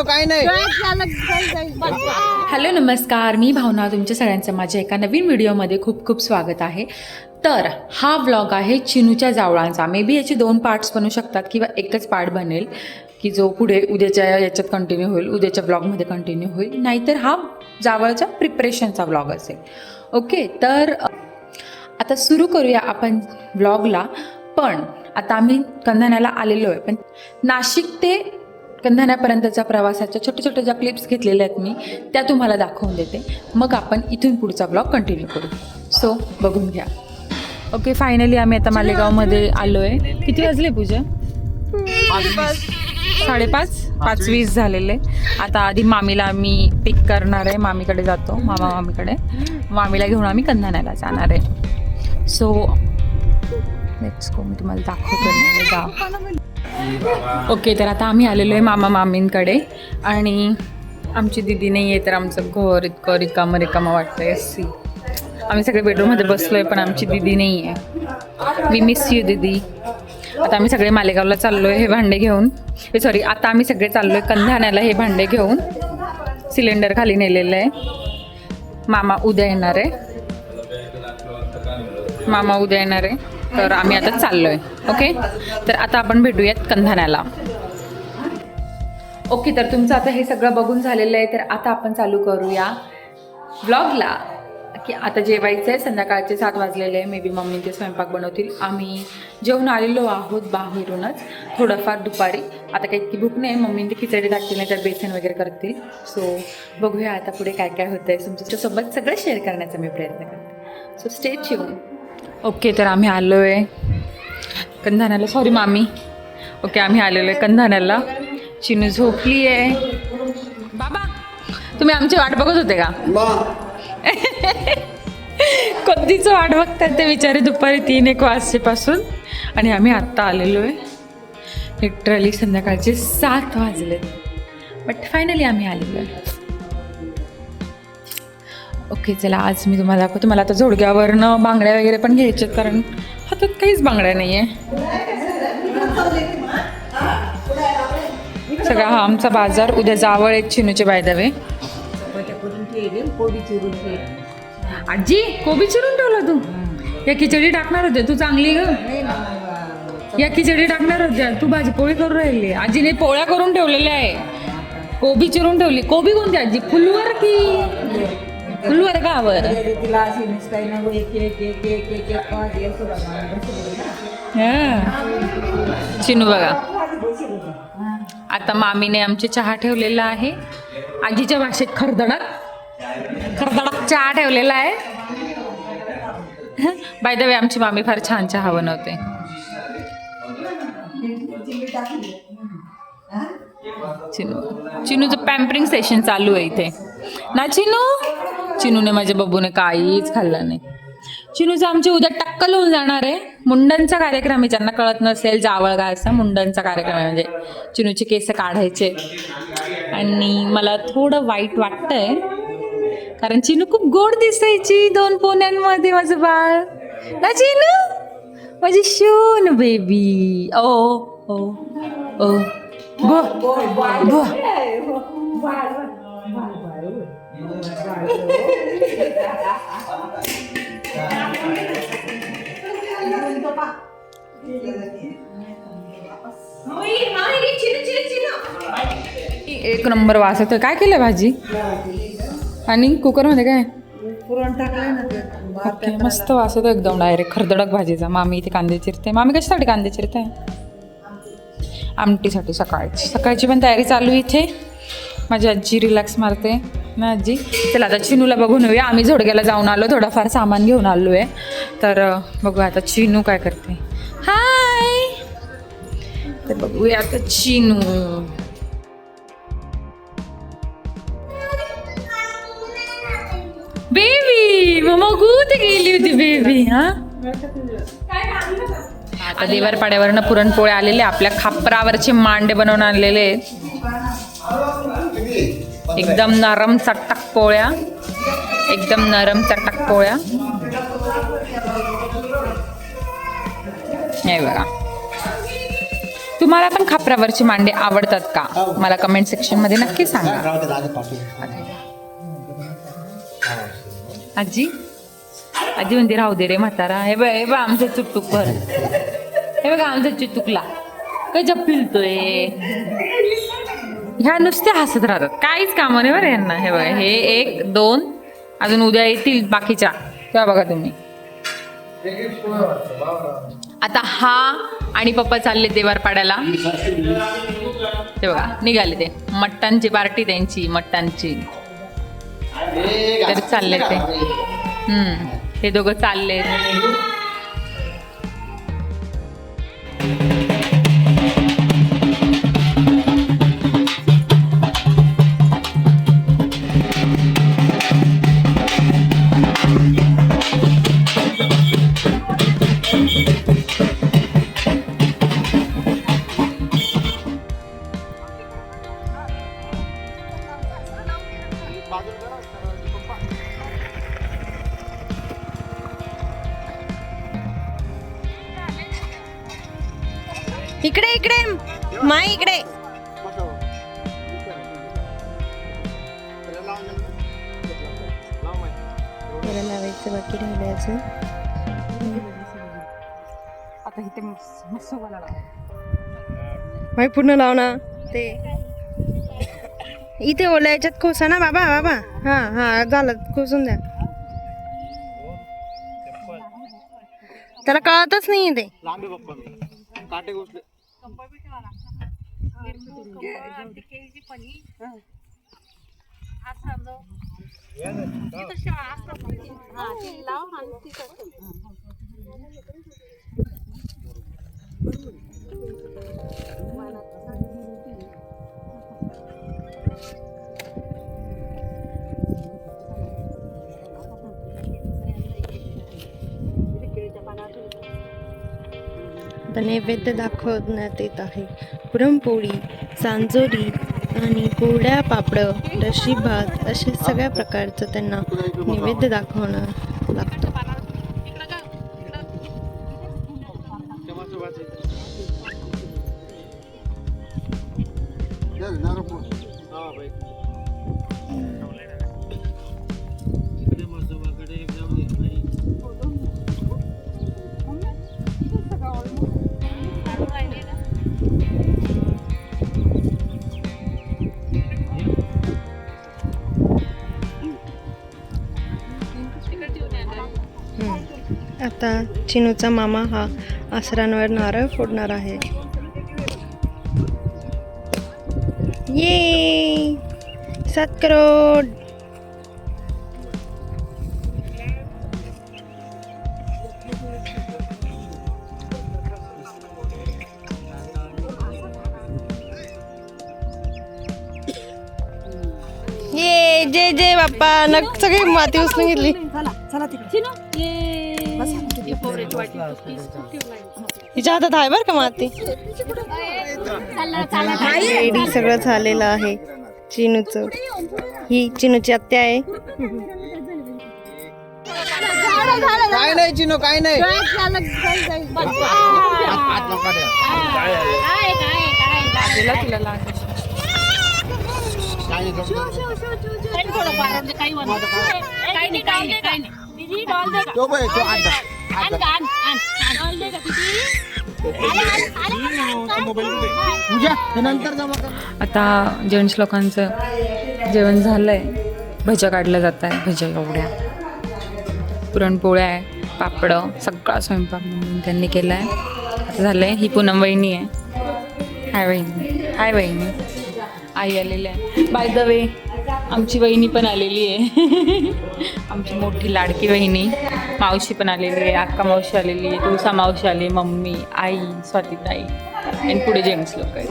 मित्रांनो काय नाही. हॅलो नमस्कार, मी भावना. तुमच्या सगळ्यांचं माझ्या एका नवीन व्हिडिओमध्ये खूप खूप स्वागत आहे. तर हा व्लॉग आहे चिनूच्या जावळांचा. मे बी याचे 2 पार्ट्स बनू शकतात किंवा एकच पार्ट बनेल की जो पुढे उद्याच्या याच्यात कंटिन्यू होईल, उद्याच्या व्लॉगमध्ये कंटिन्यू होईल. नाहीतर हा जावळचा प्रिपरेशनचा व्लॉग असेल. ओके, तर आता सुरू करूया आपण व्लॉगला. पण आता आम्ही कंधाण्याला आलेलो आहे, पण नाशिक ते कंधाण्यापर्यंतच्या प्रवासाच्या छोट्या छोट्या ज्या क्लिप्स घेतलेल्या आहेत मी, त्या तुम्हाला दाखवून देते. मग आपण इथून पुढचा ब्लॉग कंटिन्यू करू. सो बघून घ्या. ओके, फायनली आम्ही आता मालेगावमध्ये आलो आहे. किती वाजले पूजा? 5:30, 5:20 झालेले. आता आधी मामीला आम्ही पिक करणार आहे. मामीकडे जातो, मामीकडे. मामीला घेऊन आम्ही कंधाण्याला जाणार आहे. So let's go. मी तुम्हाला दाखवतो. ओके, तर आता आम्ही आलेलो आहे मामींकडे. आणि आमची दिदी नाही आहे, तर आमचं घर इतकं रिकामं वाटतंय. सी, आम्ही सगळे बेडरूममध्ये बसलो आहे, पण आमची दिदी नाही आहे. वी मिस यू दिदी. आता आम्ही सगळे मालेगावला चाललो आहे हे भांडे घेऊन. आता आम्ही सगळे चाललो आहे कंधाण्याला हे भांडे घेऊन. सिलेंडर खाली नेलेलं आहे. मामा उद्या येणार आहे. तर आम्ही आता चाललो आहे. ओके, तर आता आपण भेटूयात कंधाण्याला. ओके, तर तुमचं आता हे सगळं बघून झालेलं आहे. तर आता आपण चालू करूया व्लॉगला. की आता जेवायचं आहे. संध्याकाळचे 7 वाजलेले आहे. मे बी मम्मी ते स्वयंपाक बनवतील. आम्ही जेवून आलेलो आहोत बाहेरूनच थोडंफार दुपारी. आता काही इतकी भूक नाही. मम्मी ते खिचडी टाकतील, नाही तर बेसन वगैरे करतील. सो बघूया आता पुढे काय काय होतं आहे. तुमच्यासोबत सगळं शेअर करण्याचा मी प्रयत्न करते. So stay tune. ओके, तर आम्ही आलो आहे कंधाण्याला. सॉरी मामी. ओके, आम्ही आलेलो आहे कंधाण्याला. चिनू झोपली आहे. बाबा, तुम्ही आमची वाट बघत होते का? कधीचं वाट बघतात ते विचारे. दुपारी 3-1 वाजतेपासून. आणि आम्ही आत्ता आलेलो आहे. लिटरली संध्याकाळचे 7 वाजलेत. बट फायनली आम्ही आलेलो आहे. ओके, चला आज मी तुम्हाला दाखवतो. मला आता झोडग्यावरनं बांगड्या वगैरे पण घ्यायचे, कारण हातात काहीच बांगड्या नाही आहे. सगळा हा आमचा बाजार. उद्या जावळ एक चिनूचे बाय द वे. आजी, कोबी चिरून ठेवला तू? या खिचडी टाकणार होते तू? चांगली ग, या खिचडी टाकणार होत्या तू. भाजी पोळी करून राहिली. आजीने पोळ्या करून ठेवलेल्या आहे. कोबी चिरून ठेवली. कोबी कोणती आजी? फुलवर की फुलवर गावर? चिनू बघा, आता मामीने आमचे चहा ठेवलेला आहे. आजीच्या भाषेत खरदडक चहा ठेवलेला आहे. बाय द वे, आमची मामी फार छान चहा बनवते. चिनूचं पॅम्परिंग सेशन चालू आहे इथे ना. चिनूने माझ्या बब्बूने काहीच खाल्लं नाही. चिनूचं आमचे उद्या टक्कल होऊन जाणार आहे. मुंडनचा कार्यक्रम आहे. ज्यांना कळत नसेल, जावळ गायचा मुंडनचा कार्यक्रम आहे. म्हणजे चिनूचे केस काढायचे. आणि मला थोडं वाईट वाटतंय, कारण चिनू खूप गोड दिसायची 2 पोन्यांमध्ये. माझं बाळ ना चिनू, माझी शून बेबी. ओ ओ ओ बो बो. एक नंबर वास येतोय. काय केलं भाजी? आणि कुकरमध्ये काय पुरण टाकलंय ना. ओके, मस्त वास येतो एकदम डायरेक्ट खरदडक भाजीचा. मामी इथे कांदे चिरते. मामी कशासाठी कांदे चिरते? आमटीसाठी. सकाळची पण तयारी चालू इथे. माझी आजी रिलॅक्स मारते ना आजी. चला आता चिनूला बघून येऊया. आम्ही झोडग्याला जाऊन आलो, थोडाफार सामान घेऊन आलो आहे. तर बघूया आता चिनू काय करते. हाय, तर बघूया आता चिनू. बेबी मम्मा कुठे गेली होती बेबी? हा, आता देवारपाड्यावरनं पुरणपोळ्या आलेले. आपल्या खापरावरचे मांडे बनवून आणलेले. एकदम नरम चटक पोळ्या. हे बघा, तुम्हाला पण खापरावरची मांडे आवडतात का? मला कमेंट सेक्शन मध्ये नक्की सांगा. आजी आजी म्हणते राहू दे रे म्हातारा. हे बघ आमचं चुकटुक भर. हे बघा आमचा चुकटुकला कशा फिरतोय. ह्या नुसत्या हसत राहतात, काहीच काम नाही बरं यांना. हे बघा हे 1 2 अजून उद्या येतील बाकीच्या, तेव्हा बघा तुम्ही. आता हा आणि पप्पा चालले देवार पाड्याला. ते बघा निघाले ते मटणांची पार्टी त्यांची, मटणांची. तर चालले ते हे दोघं चालले. इकडे इकडे माय इकडे. मला लावायचं बाकी राहिलं अजून. आता इथे माय पूर्ण लाव ना. ते इथे ओल्या याच्यात खोसा ना बाबा. बाबा हा हा झालं, खोसून द्या. त्याला कळतच नाही ते. आता नैवेद्य दाखवण्यात येत आहे. पुरणपोळी, सांजोरी आणि कोरड्या पापडं, रशी भात असे सगळ्या प्रकारचं त्यांना नैवेद्य दाखवणं लागतं. आता चिनूचा मामा हा आसरांवर नारळ फोडणार आहे. ये 7 करोड. ये जय जय बाप्पा. नक सगळी माती उचलून घेतली. तिच्या हातात आहे बरं का माती. रेडी सगळं झालेलं आहे चिनूचं. ही चिनूची आत्या आहे. काय नाही चिनो, काय नाही. आता जेंट्स लोकांचं जेवण झालंय. भज्या काढल्या जात आहे. भज्या एवढ्या, पुरणपोळ्या आहे, पापडं, सगळा स्वयंपाक म्हणून त्यांनी केला आहे. आता झालंय. ही पूनम वहिनी आहे. हाय वहिनी. हाय वहिनी. आई आलेली आहे. बाय द वे आमची वहिनी पण आलेली आहे. आमची मोठी लाडकी वहिनी. मावशी पण आलेली आहे. अक्का मावशी आलेली आहे. तुळसा मावशी आली, मम्मी, आई, स्वातीताई आणि पुढे जेंट्स लोक आहेत.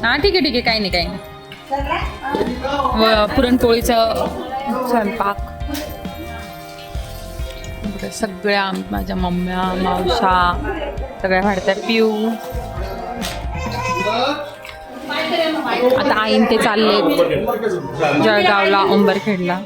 हां ठीक आहे काही नाही पुरणपोळीचं स्वयंपाक सगळ्या माझ्या मम्म्या, मावशा सगळ्या वाढतात. पिऊ आता आईन ते चाललेत जळगावला, उंबरखेडला.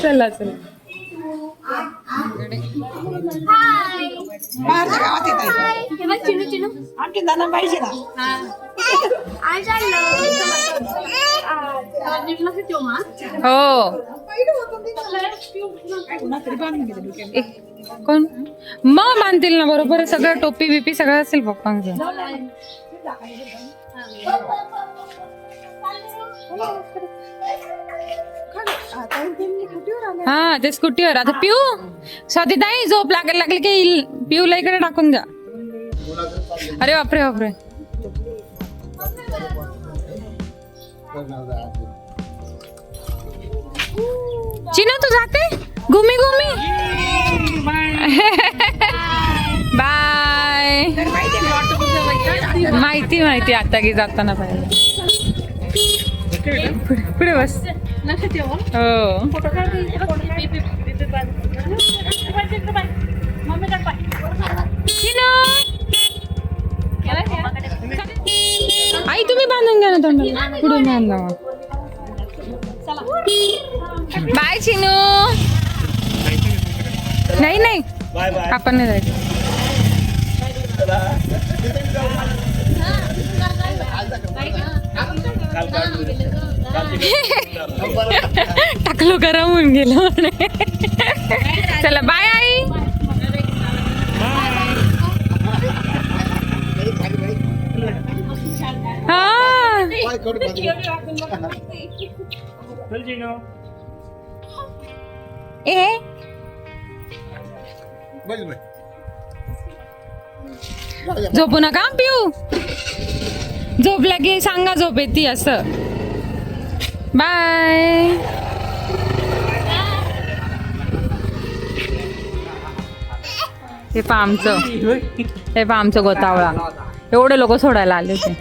चला चला. बाहेरच्या गावात येत आहे. आमची दाना पाहिजे ना. हो कोण मग बांधतील ना बरोबर. सगळं टोपी बिपी सगळं असेल पप्पांचं. हा ते स्कूटीवर. आता पिऊ स्वातीताई झोप लागायला लागली की पिऊला इकडे टाकून द्या. अरे बापरे बापरे. चिनू तू जाते घुमी घुमी. बाय. माहिती माहिती आता की जाताना पाहिजे. पुढे बस. हो आई तुम्ही बांधून घ्या ना तोंडाला. पुढे बांधा. बाय चिनू. नाही नाही आपण नाही जायचं. टाकलो गरम होऊन गेलो. चला बाय आई. हा ए झोपू नका पिऊ. झोपला की सांगा झोप येते असं. बाय. हे पहा आमचं गोतावळा. एवढे लोक सोडायला आले होते.